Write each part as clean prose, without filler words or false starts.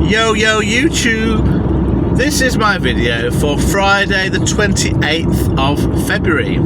Yo YouTube, this is my video for Friday the 28th of February.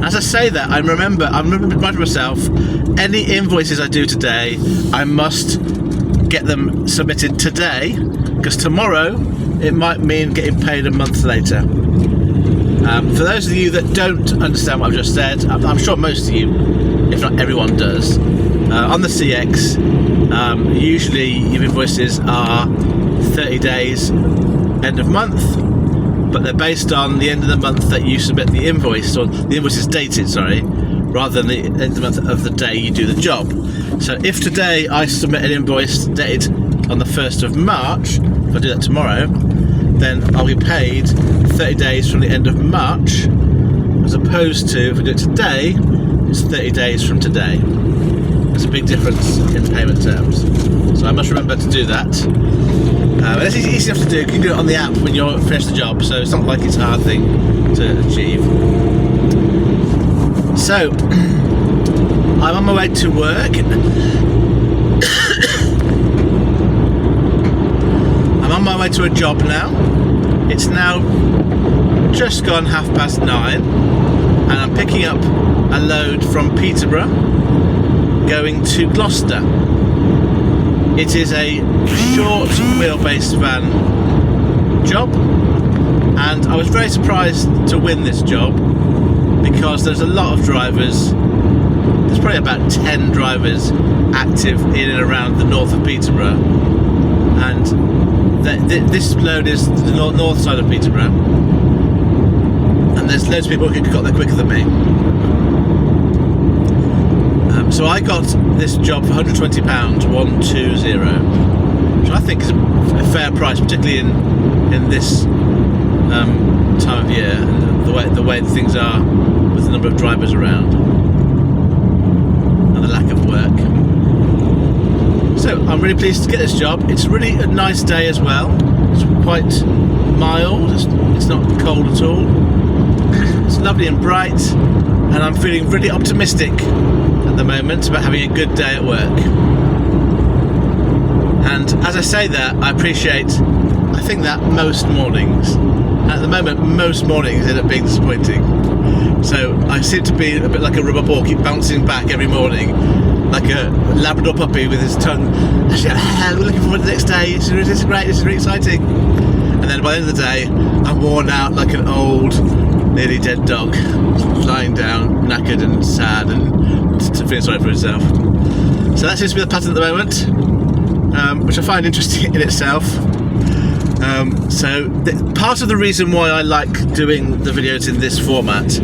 As I say that, I remember reminding myself, any invoices I do today, I must get them submitted today, because tomorrow it might mean getting paid a month later. For those of you that don't understand what I've just said, I'm sure most of you, if not everyone, does. On the CX, usually your invoices are 30 days end of month, but they're based on the end of the month that you submit the invoice, or the invoice is dated, sorry, rather than the end of the month of the day you do the job. So if today I submit an invoice dated on the 1st of March, if I do that tomorrow, then I'll be paid 30 days from the end of March, as opposed to if I do it today, it's 30 days from today. There's a big difference in payment terms, so I must remember to do that. It's easy enough to do. You can do it on the app when you're finished the job, so it's not like it's a hard thing to achieve. So I'm on my way to work. I'm on my way to a job now. It's now just gone 9:30, and I'm picking up a load from Peterborough going to Gloucester. It is a short wheelbase van job, and I was very surprised to win this job because there's a lot of drivers. There's probably about 10 drivers active in and around the north of Peterborough, and this load is the north side of Peterborough, and there's loads of people who got there quicker than me. So I got this job for £120, 120, which I think is a fair price, particularly in this time of year, and the way things are with the number of drivers around and the lack of work. So I'm really pleased to get this job. It's really a nice day as well. It's quite mild. It's not cold at all. It's lovely and bright, and I'm feeling really optimistic at the moment about having a good day at work. And as I say that, I think that most mornings, at the moment, most mornings end up being disappointing. So I seem to be a bit like a rubber ball, keep bouncing back every morning, like a Labrador puppy with his tongue. Actually, we're looking forward to the next day. This is great. This is really exciting. And then by the end of the day, I'm worn out like an old, nearly dead dog, lying down, knackered and sad, and feeling sorry for himself. So that seems to be the pattern at the moment, which I find interesting in itself. Part of the reason why I like doing the videos in this format,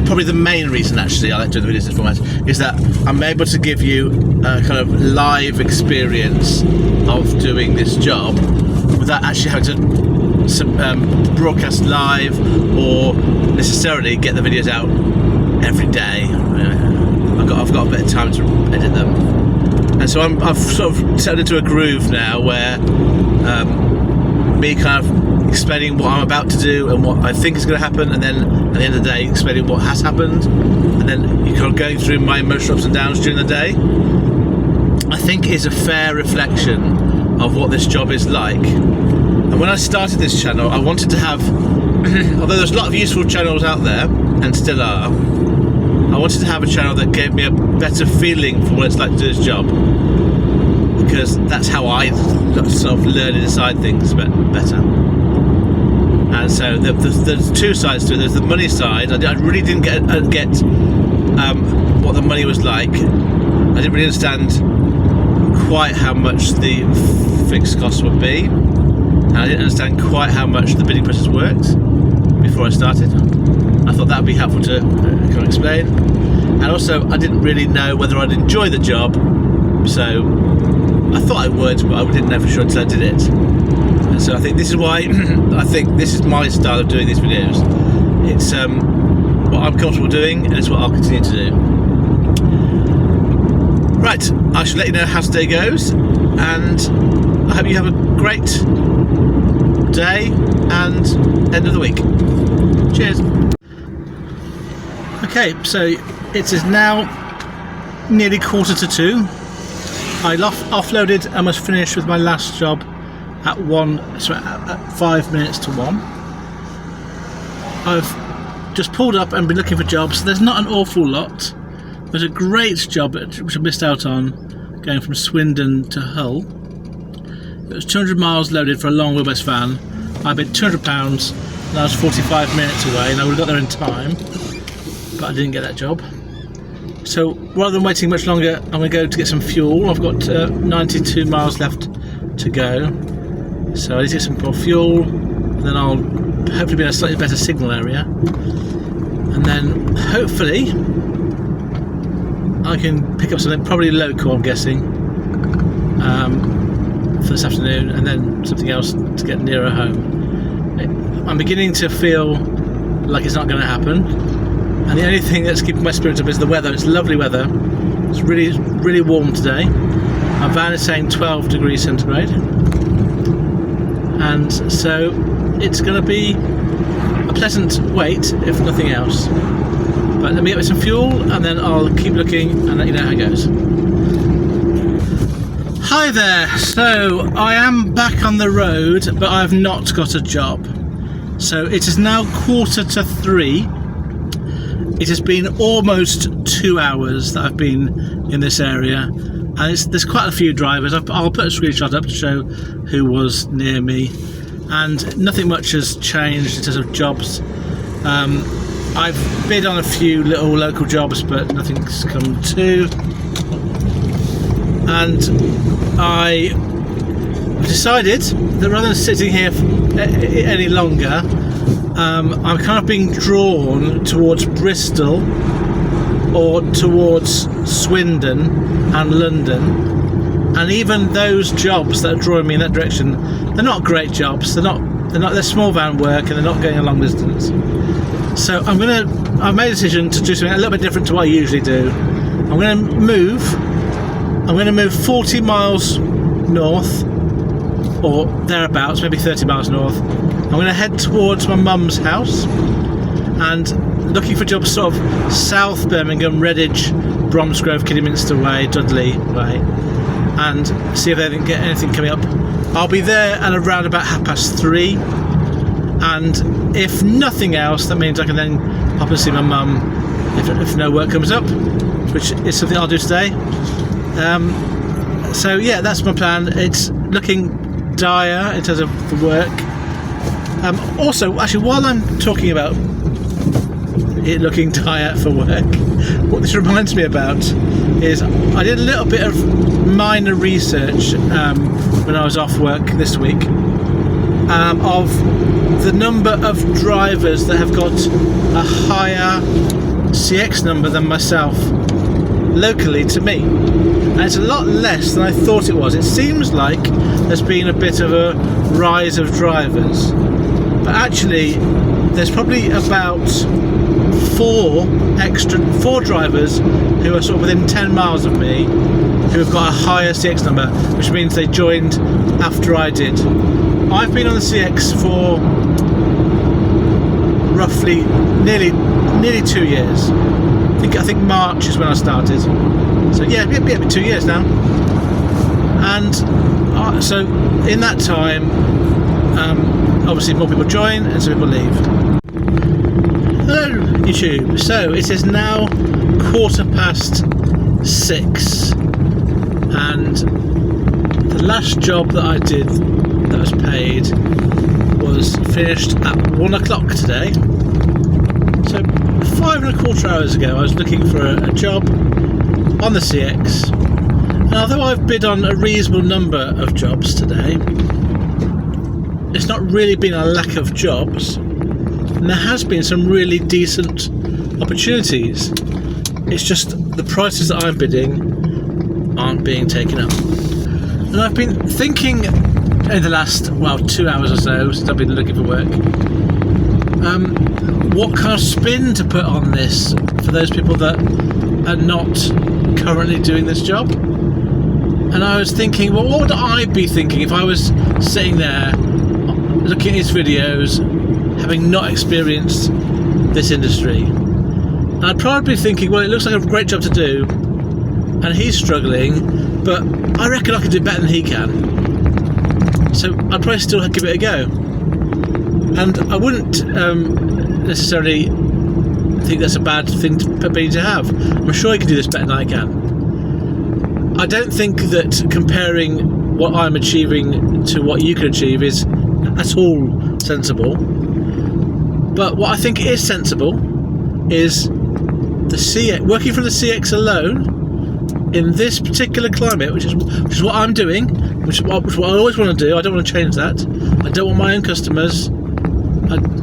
probably the main reason actually I like doing the videos in this format, is that I'm able to give you a kind of live experience of doing this job without actually having to broadcast live or necessarily get the videos out every day. I've got a bit of time to edit them, and so I've sort of settled into a groove now where me kind of explaining what I'm about to do and what I think is going to happen, and then at the end of the day explaining what has happened, and then you kind of going through my emotional ups and downs during the day, I think is a fair reflection of what this job is like. And when I started this channel, I wanted to have, although there's a lot of useful channels out there, and still are, I wanted to have a channel that gave me a better feeling for what it's like to do this job, because that's how I sort of learn and decide things better. And so there's two sides to it. There's the money side. I really didn't get what the money was like. I didn't really understand quite how much the fixed costs would be, and I didn't understand quite how much the bidding process worked before I started. I thought that would be helpful to kind of explain. And also, I didn't really know whether I'd enjoy the job, so I thought I would, but I didn't know for sure until I did it. And so I think this is why I think this is my style of doing these videos. It's what I'm comfortable doing, and it's what I'll continue to do. Right, I shall let you know how today goes, and I hope you have a great day and end of the week. Cheers. Okay, so it is now nearly 1:45, I offloaded and was finished with my last job at 5 minutes to 1. I've just pulled up and been looking for jobs. There's not an awful lot. There's a great job which I missed out on, going from Swindon to Hull. It was 200 miles loaded for a long wheelbase van. I bid £200 and I was 45 minutes away, and I would have got there in time, but I didn't get that job. So rather than waiting much longer, I'm going to go to get some fuel. I've got 92 miles left to go, so I need to get some more fuel, and then I'll hopefully be in a slightly better signal area, and then hopefully I can pick up something probably local, I'm guessing, for this afternoon, and then something else to get nearer home. I'm beginning to feel like it's not going to happen, and the only thing that's keeping my spirits up is the weather. It's lovely weather. It's really, really warm today. My van is saying 12 degrees centigrade, and so it's going to be a pleasant wait, if nothing else. But let me get some fuel, and then I'll keep looking and let you know how it goes. Hi there. So I am back on the road, but I've not got a job. So it is now 2:45. It has been almost 2 hours that I've been in this area, and there's quite a few drivers. I'll put a screenshot up to show who was near me, and nothing much has changed in terms of jobs. I've bid on a few little local jobs, but nothing's come to, and I've decided that rather than sitting here any longer, I'm kind of being drawn towards Bristol or towards Swindon and London, and even those jobs that are drawing me in that direction, they're not great jobs. They're small van work, and they're not going a long distance. So I've made a decision to do something a little bit different to what I usually do. I'm going to move 40 miles north, or thereabouts, maybe 30 miles north. I'm going to head towards my mum's house, and looking for jobs sort of South Birmingham, Redditch, Bromsgrove, Kidderminster way, Dudley way, and see if they can get anything coming up. I'll be there at around about 3:30, and if nothing else, that means I can then pop and see my mum if no work comes up, which is something I'll do today. So yeah, that's my plan. It's looking dire in terms of the work. Also, actually, while I'm talking about it looking dire for work, what this reminds me about is I did a little bit of minor research when I was off work this week of the number of drivers that have got a higher CX number than myself locally to me, and it's a lot less than I thought it was. It seems like there's been a bit of a rise of drivers, but actually there's probably about four drivers who are sort of within 10 miles of me who have got a higher CX number, which means they joined after I did. I've been on the CX for roughly nearly 2 years. I think March is when I started. So yeah, it'll be 2 years now. And so in that time, obviously more people join and some people leave. Hello YouTube. So it is now 6:15, and the last job that I did that was paid was finished at 1 o'clock today. So 5.25 hours ago I was looking for a job on the CX, and although I've bid on a reasonable number of jobs today, it's not really been a lack of jobs, and there has been some really decent opportunities. It's just the prices that I'm bidding aren't being taken up. And I've been thinking in the last 2 hours or so since I've been looking for work, what kind of spin to put on this for those people that are not currently doing this job. And I was thinking, well, what would I be thinking if I was sitting there looking at his videos, having not experienced this industry? And I'd probably be thinking, well, it looks like a great job to do, and he's struggling, but I reckon I could do better than he can. So I'd probably still give it a go. And I wouldn't necessarily think that's a bad thing to have. I'm sure he can do this better than I can. I don't think that comparing what I'm achieving to what you can achieve is at all sensible. But what I think is sensible is the CX, working from the CX alone in this particular climate, which is what I'm doing, which is what I always want to do. I don't want to change that. I don't want my own customers.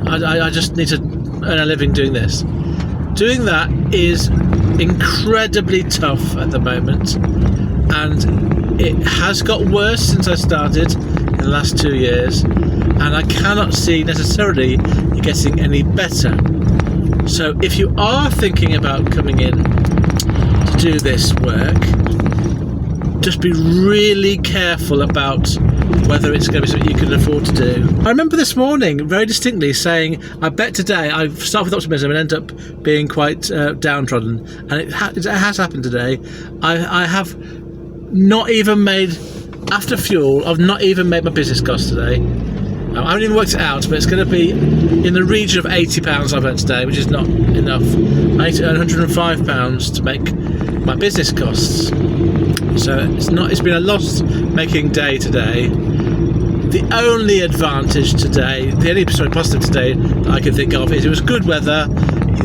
I just need to earn a living doing this. Doing that is incredibly tough at the moment, and it has got worse since I started in the last 2 years, and I cannot see necessarily it getting any better. So if you are thinking about coming in to do this work, just be really careful about whether it's going to be something you can afford to do. I remember this morning very distinctly saying, I bet today, I start with optimism and end up being quite downtrodden, and it has happened today. I have not even made, after fuel, I've not even made my business cost today. I haven't even worked it out, but it's going to be in the region of £80 I've earned today, which is not enough. I need to earn £105 to make my business costs. So it's been a loss-making day today. The only advantage today, positive today that I can think of is it was good weather.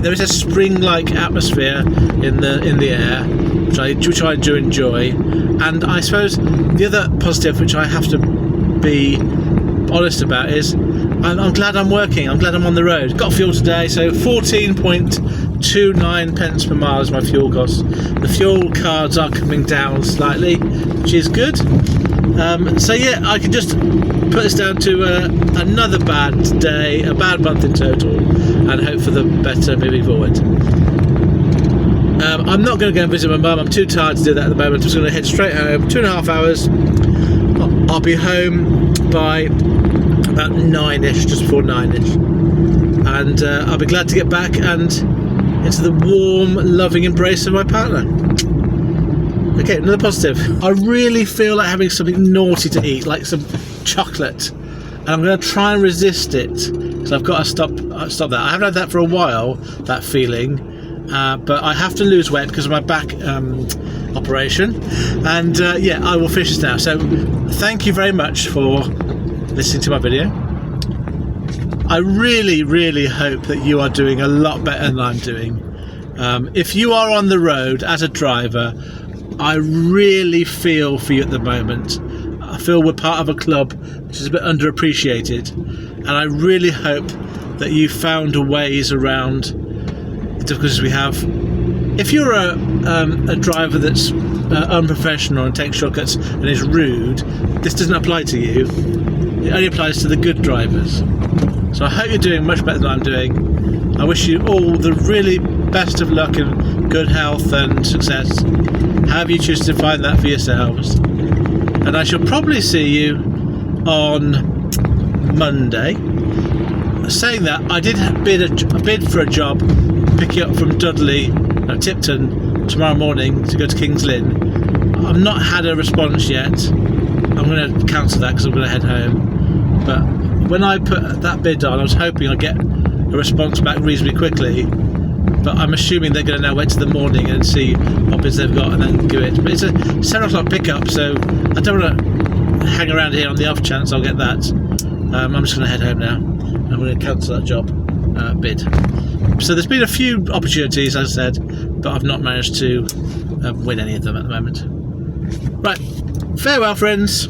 There is a spring-like atmosphere in the air, which I do enjoy. And I suppose the other positive, which I have to be honest about, is I'm glad I'm working. I'm glad I'm on the road. Got fuel today, so 14.29 pence per mile is my fuel cost. The fuel cards are coming down slightly, which is good. So yeah, I can just put this down to another bad day, a bad month in total, and hope for the better moving forward. I'm not going to go and visit my mum. I'm too tired to do that at the moment. I'm just going to head straight home. 2.5 hours. I'll be home by about 9ish, just before 9ish, and I'll be glad to get back and into the warm, loving embrace of my partner. Okay, another positive. I really feel like having something naughty to eat, like some chocolate, and I'm going to try and resist it because I've got to stop that. I haven't had that for a while, that feeling, but I have to lose weight because of my back operation, and yeah, I will finish this now. So thank you very much for listening to my video. I really, really hope that you are doing a lot better than I'm doing. If you are on the road as a driver, I really feel for you at the moment. I feel we're part of a club which is a bit underappreciated, and I really hope that you found ways around the difficulties we have. If you're a driver that's unprofessional and takes shortcuts and is rude, this doesn't apply to you. It only applies to the good drivers. So I hope you're doing much better than I'm doing. I wish you all the really best of luck and good health and success, however you choose to find that for yourselves. And I shall probably see you on Monday. Saying that, I did bid for a job picking up from Tipton tomorrow morning to go to Kings Lynn. I've not had a response yet. I'm going to cancel that because I'm going to head home. But when I put that bid on, I was hoping I'd get a response back reasonably quickly. But I'm assuming they're going to now wait till the morning and see what bids they've got and then do it. But it's a 7 o'clock pickup, so I don't want to hang around here on the off chance I'll get that. I'm just going to head home now. I'm going to cancel that job bid. So there's been a few opportunities, as I said, but I've not managed to win any of them at the moment. Right, farewell friends.